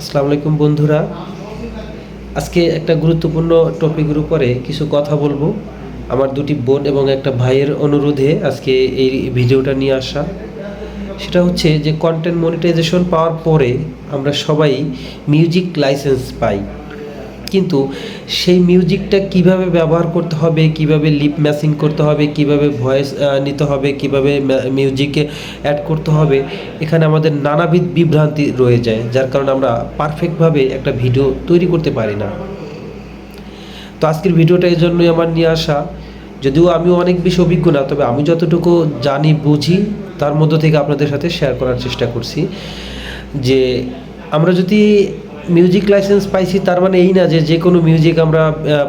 আসসালামু আলাইকুম বন্ধুরা। আজকে একটা গুরুত্বপূর্ণ টপিকের উপরে কিছু কথা বলবো। আমার দুটি বোন এবং একটা ভাইয়ের অনুরোধে আজকে এই ভিডিওটা নিয়ে আসা। সেটা হচ্ছে যে কন্টেন্ট মনিটাইজেশন পাওয়ার পরে আমরা সবাই মিউজিক লাইসেন্স পাই, কিন্তু সেই মিউজিকটা কিভাবে ব্যবহার করতে হবে, কিভাবে লিপ ম্যাচিং করতে হবে, কিভাবে ভয়েস নিতে হবে, কিভাবে মিউজিকে অ্যাড করতে হবে, এখানে আমাদের নানাবিধ বিভ্রান্তি রয়ে যায়, যার কারণে আমরা পারফেক্টভাবে একটা ভিডিও তৈরি করতে পারি না। তো আজকের ভিডিওটা এই জন্যই আমার নিয়ে আসা। যদিও আমি অনেক বেশি অভিজ্ঞ না, তবে আমি যতটুকু জানি বুঝি তার মধ্য থেকে আপনাদের সাথে শেয়ার করার চেষ্টা করছি। যে আমরা যদি মিউজিক লাইসেন্স পাইছি তার মানে এই না যে যে কোনো মিউজিক আমরা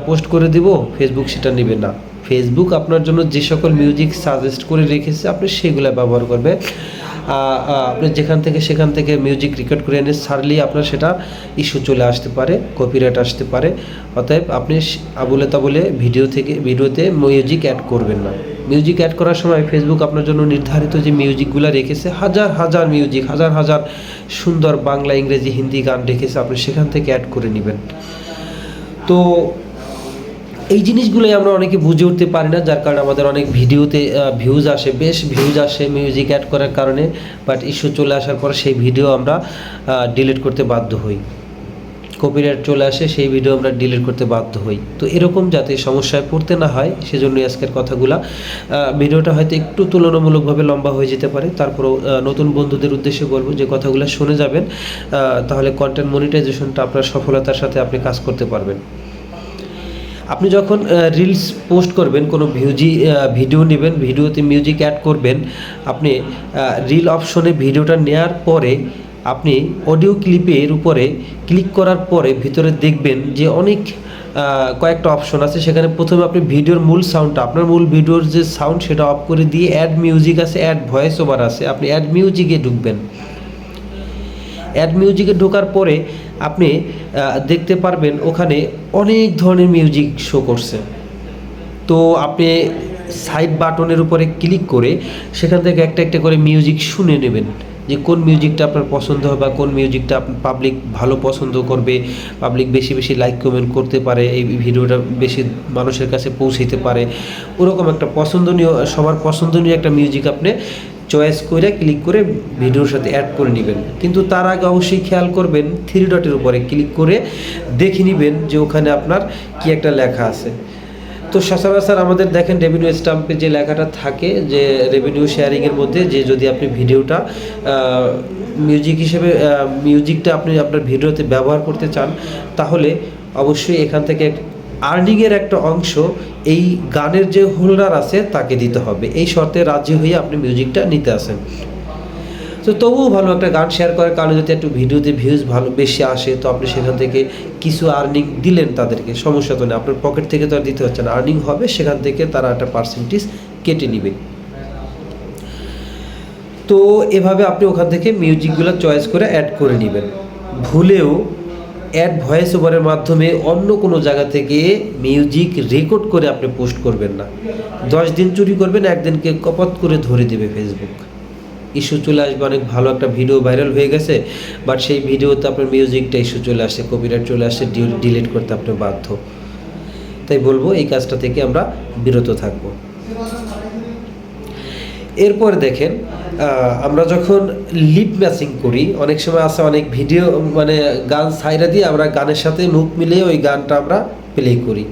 পোস্ট করে দেব, ফেসবুক সেটা নেবে না। ফেসবুক আপনার জন্য যে সকল মিউজিক সাজেস্ট করে রেখেছে আপনি সেগুলো ব্যবহার করবেন। আপনি সেখান থেকে মিউজিক রেকর্ড করে এনে ছাড়লেই আপনার সেটা ইস্যু চলে আসতে পারে, কপিরাইট আসতে পারে। অতএব আপনি আবলে তাবলে ভিডিওতে মিউজিক অ্যাড করবেন না। মিউজিক অ্যাড করার সময় ফেসবুক আপনার জন্য নির্ধারিত যে মিউজিকগুলো রেখেছে, হাজার মিউজিক, হাজার সুন্দর বাংলা, ইংরেজি, হিন্দি গান রেখেছে, আপনি সেখান থেকে অ্যাড করে নেবেন। তো এই জিনিসগুলোই আমরা অনেকে বুঝে উঠতে পারি না, যার কারণে আমাদের অনেক ভিডিওতে বেশ ভিউজ আসে মিউজিক অ্যাড করার কারণে, বাট ইস্যু চলে আসার পর সেই ভিডিও আমরা ডিলিট করতে বাধ্য হই। কপিরাইট চলে আসে, সেই ভিডিও আমরা ডিলিট করতে বাধ্য হই। তো এরকম যাতে সমস্যায় পড়তে না হয় সেজন্যই আজকের কথাগুলা। ভিডিওটা হয়তো একটু তুলনামূলকভাবে লম্বা হয়ে যেতে পারে, তারপরেও নতুন বন্ধুদের উদ্দেশ্যে বলবো যে কথাগুলো শুনে যাবেন, তাহলে কন্টেন্ট মনিটাইজেশনটা আপনার সফলতার সাথে আপনি কাজ করতে পারবেন। আপনি যখন রিলস পোস্ট করবেন, কোনো ভিডিও নেবেন, ভিডিওতে মিউজিক অ্যাড করবেন, আপনি রিল অপশনে ভিডিওটা নেওয়ার পরে আপনি অডিও ক্লিপের উপরে ক্লিক করার পরে ভিতরে দেখবেন যে অনেক কয়েকটা অপশন আছে। সেখানে প্রথমে আপনি ভিডিওর মূল সাউন্ডটা, আপনার মূল ভিডিওর যে সাউন্ড সেটা অফ করে দিয়ে অ্যাড মিউজিক আছে, অ্যাড ভয়েস ওভার আছে, আপনি অ্যাড মিউজিকে ঢুকবেন। অ্যাড মিউজিকে ঢোকার পরে আপনি দেখতে পারবেন ওখানে অনেক ধরনের মিউজিক শো করছে। তো আপনি সাইড বাটনের উপরে ক্লিক করে সেখান থেকে একটা করে মিউজিক শুনে নেবেন, যে কোন মিউজিকটা আপনার পছন্দ হবে বা কোন মিউজিকটা পাবলিক ভালো পছন্দ করবে, পাবলিক বেশি লাইক কমেন্ট করতে পারে, এই ভিডিওটা বেশি মানুষের কাছে পৌঁছাতে পারে। ওরকম একটা সবার পছন্দনীয় একটা মিউজিক আপনি চয়েস করে ক্লিক করে ভিডিওর সাথে অ্যাড করে নেবেন। কিন্তু তার আগে অবশ্যই খেয়াল করবেন, 3 ডটের উপরে ক্লিক করে দেখে নেবেন যে ওখানে আপনার কি একটা লেখা আছে। তো সচরাচর আমাদের দেখেন রেভিনিউ স্ট্যাম্পে যে লেখাটা থাকে, যে রেভিনিউ শেয়ারিংয়ের মধ্যে, যে যদি আপনি ভিডিওটা মিউজিকটা আপনি আপনার ভিডিওতে ব্যবহার করতে চান, তাহলে অবশ্যই এখান থেকে আর্নিংয়ের একটা অংশ এই গানের যে হোল্ডার আছে তাকে দিতে হবে। এই শর্তে রাজি হয়ে আপনি মিউজিকটা নিতে আসেন। তো তবুও ভালো একটা গান শেয়ার করার কারণে যদি একটু ভিডিওতে ভিউজ বেশি আসে, তো আপনি সেখান থেকে কিছু আর্নিং দিলেন তাদেরকে, সমস্যা তো নেই, আপনার পকেট থেকে তো আর দিতে হচ্ছে না, আর্নিং হবে, সেখান থেকে তারা একটা পার্সেন্টেজ কেটে নেবে। তো এভাবে আপনি ওখান থেকে মিউজিকগুলো চয়েস করে অ্যাড করে নেবেন। ভুলেও অ্যাড ভয়েস ওভারের মাধ্যমে অন্য কোনো জায়গা থেকে মিউজিক রেকর্ড করে আপনি পোস্ট করবেন না। 10 দিন চুরি করবেন, একদিনকে কপত করে ধরে দেবে ফেসবুক, ইস্যু চলে আসবে। অনেক ভালো একটা ভিডিও ভাইরাল হয়ে গেছে, বাট সেই ভিডিওতে আপনার মিউজিকটা ইস্যু চলে আসছে, কপিরাইট চলে আসছে, ডিলিট করতে আপনি বাধ্য। তাই বলবো এই কাজটা থেকে আমরা বিরত থাকবো। এরপর দেখেন, আমরা যখন লিপ ম্যাচিং করি, অনেক সময় আছে অনেক ভিডিও গান ছাইরা দিয়ে আমরা গানের সাথে মুখ মিলিয়ে ওই গানটা আমরা প্লে করি।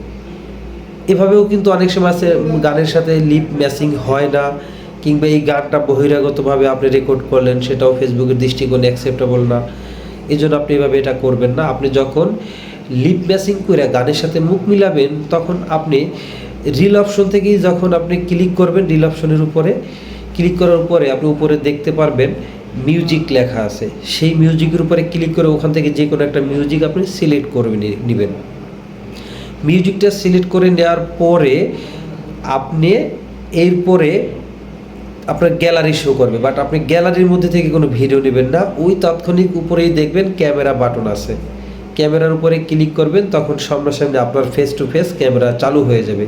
এভাবেও কিন্তু অনেক সময় আছে গানের সাথে লিপ ম্যাচিং হয় না, কিংবা এই গানটা বহিরাগতভাবে আপনি রেকর্ড করলেন, সেটাও ফেসবুকের দৃষ্টিকোণে অ্যাকসেপ্টেবল না। এই জন্য আপনি এভাবে এটা করবেন না। আপনি যখন লিপ ম্যাচিং করে গানের সাথে মুখ মিলাবেন, তখন আপনি রিল অপশন থেকেই যখন আপনি ক্লিক করবেন, রিল অপশনের উপরে ক্লিক করার উপরে আপনি উপরে দেখতে পারবেন মিউজিক লেখা আছে। সেই মিউজিকের উপরে ক্লিক করে ওখান থেকে যে কোনো একটা মিউজিক আপনি সিলেক্ট করে নেবেন। মিউজিকটা সিলেক্ট করে নেওয়ার পরে আপনি এরপরে আপনার গ্যালারি শো করবে, বাট আপনি গ্যালারির মধ্যে থেকে কোনো ভিডিও নেবেন না। ওই তাৎক্ষণিক উপরেই দেখবেন ক্যামেরা বাটন আছে, ক্যামেরার উপরে ক্লিক করবেন, তখন সামনাসামনি আপনার ফেস টু ফেস ক্যামেরা চালু হয়ে যাবে।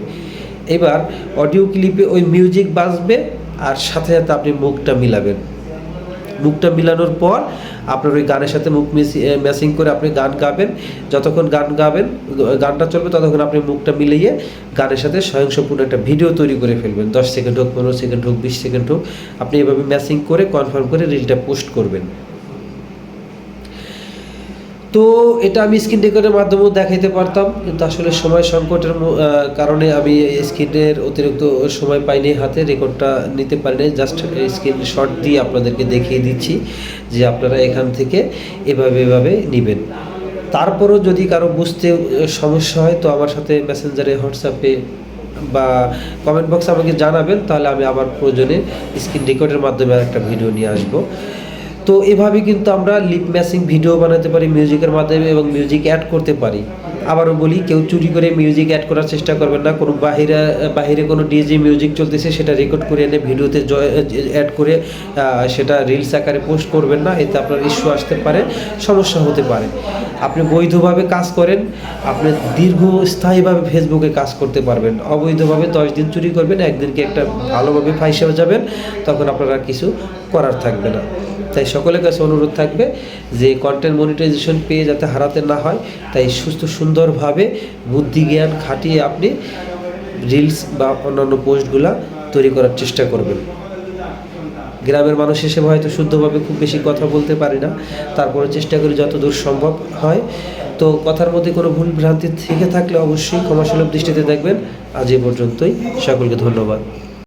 এবার অডিও ক্লিপে ওই মিউজিক বাজবে আর সাথে সাথে আপনি মুখটা মিলাবেন। মুখটা মিলানোর পর আপনার ওই গানের সাথে মুখ ম্যাচিং করে আপনি গান গাবেন। যতক্ষণ গান গাবেন, গানটা চলবে, ততক্ষণ আপনি মুখটা মিলিয়ে গানের সাথে স্বয়ংসম্পূর্ণ একটা ভিডিও তৈরি করে ফেলবেন। 10 সেকেন্ড হোক, 15 সেকেন্ড হোক, 20 সেকেন্ড হোক, আপনি এভাবে ম্যাচিং করে কনফার্ম করে রিলটা পোস্ট করবেন। তো এটা আমি স্ক্রিন রেকর্ডের মাধ্যমেও দেখাইতে পারতাম, কিন্তু আসলে সময় সংকটের কারণে আমি স্ক্রিনের অতিরিক্ত সময় পাইনি, হাতে রেকর্ডটা নিতে পারিনি। জাস্ট স্ক্রিন শট দিয়ে আপনাদেরকে দেখিয়ে দিচ্ছি যে আপনারা এখান থেকে এভাবে নেবেন। তারপরও যদি কারো বুঝতে সমস্যা হয় তো আমার সাথে মেসেঞ্জারে, হোয়াটসঅ্যাপে বা কমেন্ট বক্সে আমাকে জানাবেন, তাহলে আমি আবার প্রয়োজনে স্ক্রিন রেকর্ডের মাধ্যমে একটা ভিডিও নিয়ে আসবো। তো এভাবে কিন্তু আমরা লিপ ম্যাচিং ভিডিও বানাতে পারি মিউজিকের মাধ্যমে এবং মিউজিক অ্যাড করতে পারি। আবারও বলি, কেউ চুরি করে মিউজিক অ্যাড করার চেষ্টা করবেন না। কোনো বাহিরে কোনো ডিজে মিউজিক চলতেছে, সেটা রেকর্ড করে এনে ভিডিওতে অ্যাড করে সেটা রিলস আকারে পোস্ট করবেন না। এতে আপনার ইস্যু আসতে পারে, সমস্যা হতে পারে। আপনি বৈধভাবে কাজ করেন, আপনি দীর্ঘস্থায়ীভাবে ফেসবুকে কাজ করতে পারবেন। অবৈধভাবে 10 দিন চুরি করবেন, একদিনকে একটা ভালোভাবে ফাঁসে যাবেন, তখন আপনার কিছু করার থাকবে না। তাই সকলের কাছে অনুরোধ থাকবে যে কন্টেন্ট মনিটাইজেশন পেয়ে যাতে হারাতে না হয়, তাই সুন্দরভাবে বুদ্ধি জ্ঞান খাটিয়ে আপনি রিলস বা অন্যান্য পোস্টগুলা তৈরি করার চেষ্টা করবেন। গ্রামের মানুষ হিসেবে হয়তো শুদ্ধভাবে খুব বেশি কথা বলতে পারি না, তারপরে চেষ্টা করি যতদূর সম্ভব হয়। তো কথার মধ্যে কোনো ভুল ভ্রান্তি থেকে থাকলে অবশ্যই ক্ষমাসুলভ দৃষ্টিতে দেখবেন। আজ এ পর্যন্তই, সকলকে ধন্যবাদ।